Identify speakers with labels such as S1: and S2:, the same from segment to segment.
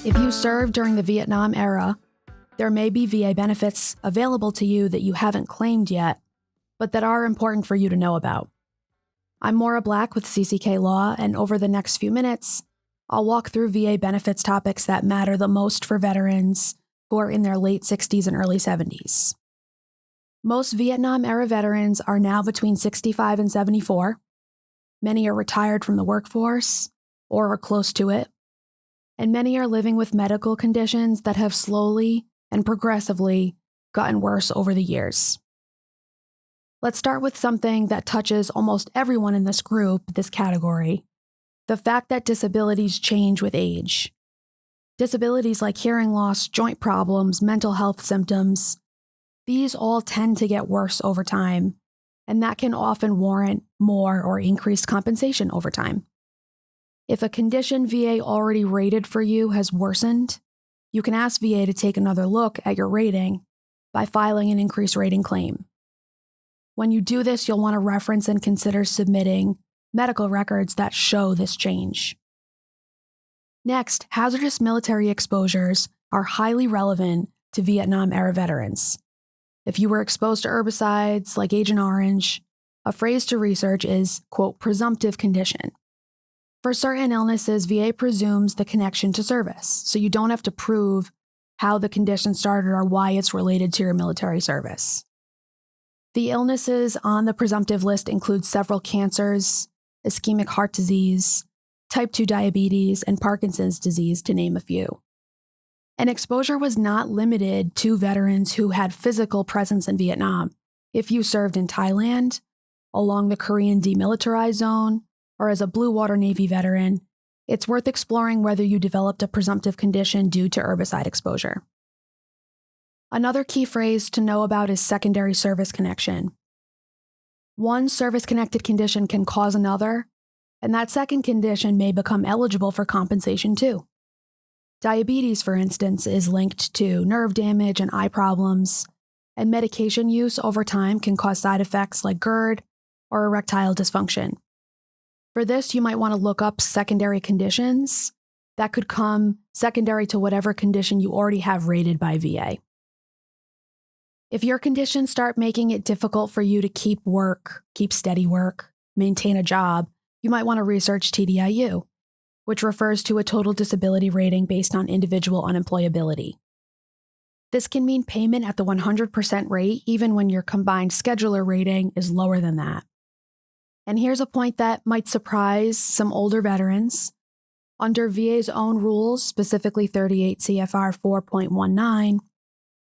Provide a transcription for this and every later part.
S1: If you served during the Vietnam era, there may be VA benefits available to you that you haven't claimed yet, but that are important for you to know about. I'm Maura with CCK Law, and over the next few minutes, I'll walk through VA benefits topics that matter the most for veterans who are in their late 60s and early 70s. Most Vietnam-era veterans are now between 65 and 74. Many are retired from the workforce or are close to it, and many are living with medical conditions that have slowly and progressively gotten worse over the years. Let's start with something that touches almost everyone in this category, the fact that disabilities change with age. Disabilities like hearing loss, joint problems, mental health symptoms, these all tend to get worse over time, and that can often warrant more or increased compensation over time. If a condition VA already rated for you has worsened, you can ask VA to take another look at your rating by filing an increased rating claim. When you do this, you'll want to reference and consider submitting medical records that show this change. Next, hazardous military exposures are highly relevant to Vietnam-era veterans. If you were exposed to herbicides like Agent Orange, a phrase to research is, quote, presumptive condition. For certain illnesses, VA presumes the connection to service, so you don't have to prove how the condition started or why it's related to your military service. The illnesses on the presumptive list include several cancers, ischemic heart disease, type 2 diabetes, and Parkinson's disease, to name a few. And exposure was not limited to veterans who had physical presence in Vietnam. If you served in Thailand, along the Korean demilitarized zone, or as a Blue Water Navy veteran, it's worth exploring whether you developed a presumptive condition due to herbicide exposure. Another key phrase to know about is secondary service connection. One service-connected condition can cause another, and that second condition may become eligible for compensation too. Diabetes, for instance, is linked to nerve damage and eye problems, and medication use over time can cause side effects like GERD or erectile dysfunction. For this, you might want to look up secondary conditions that could come secondary to whatever condition you already have rated by VA. If your conditions start making it difficult for you to keep steady work, maintain a job, you might want to research TDIU, which refers to a total disability rating based on individual unemployability. This can mean payment at the 100% rate even when your combined scheduler rating is lower than that. And here's a point that might surprise some older veterans. Under VA's own rules, specifically 38 CFR 4.19,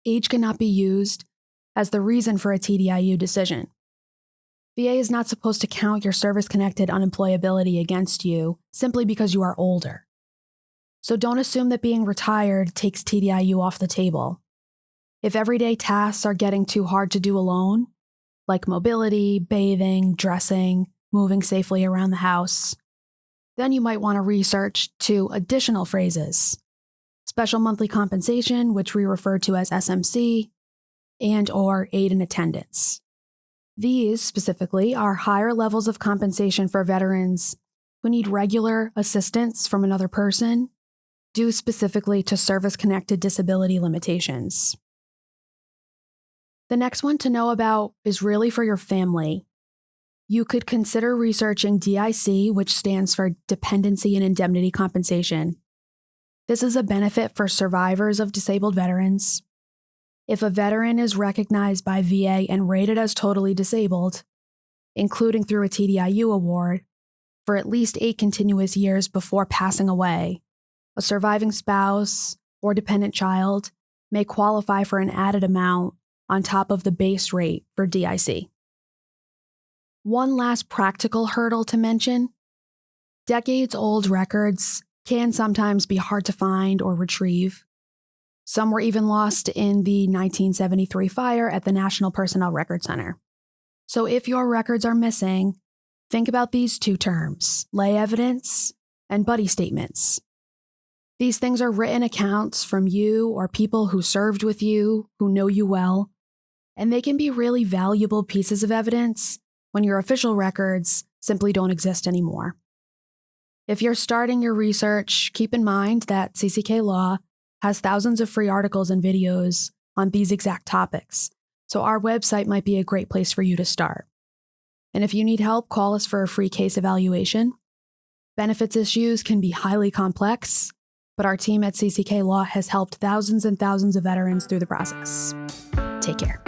S1: age cannot be used as the reason for a TDIU decision. VA is not supposed to count your service-connected unemployability against you simply because you are older. So don't assume that being retired takes TDIU off the table. If everyday tasks are getting too hard to do alone, like mobility, bathing, dressing, moving safely around the house, then you might want to research two additional phrases: special monthly compensation, which we refer to as SMC, and or aid in attendance. These, specifically, are higher levels of compensation for veterans who need regular assistance from another person, due specifically to service-connected disability limitations. The next one to know about is really for your family. You could consider researching DIC, which stands for Dependency and Indemnity Compensation. This is a benefit for survivors of disabled veterans. If a veteran is recognized by VA and rated as totally disabled, including through a TDIU award, for at least 8 continuous years before passing away, a surviving spouse or dependent child may qualify for an added amount on top of the base rate for DIC. One last practical hurdle to mention: decades-old records can sometimes be hard to find or retrieve. Some were even lost in the 1973 fire at the National Personnel Record Center. So if your records are missing, think about these two terms: lay evidence and buddy statements. These things are written accounts from you or people who served with you, who know you well, and they can be really valuable pieces of evidence when your official records simply don't exist anymore. If you're starting your research, keep in mind that CCK Law has thousands of free articles and videos on these exact topics, so our website might be a great place for you to start. And if you need help, call us for a free case evaluation. Benefits issues can be highly complex, but our team at CCK Law has helped thousands and thousands of veterans through the process. Take care.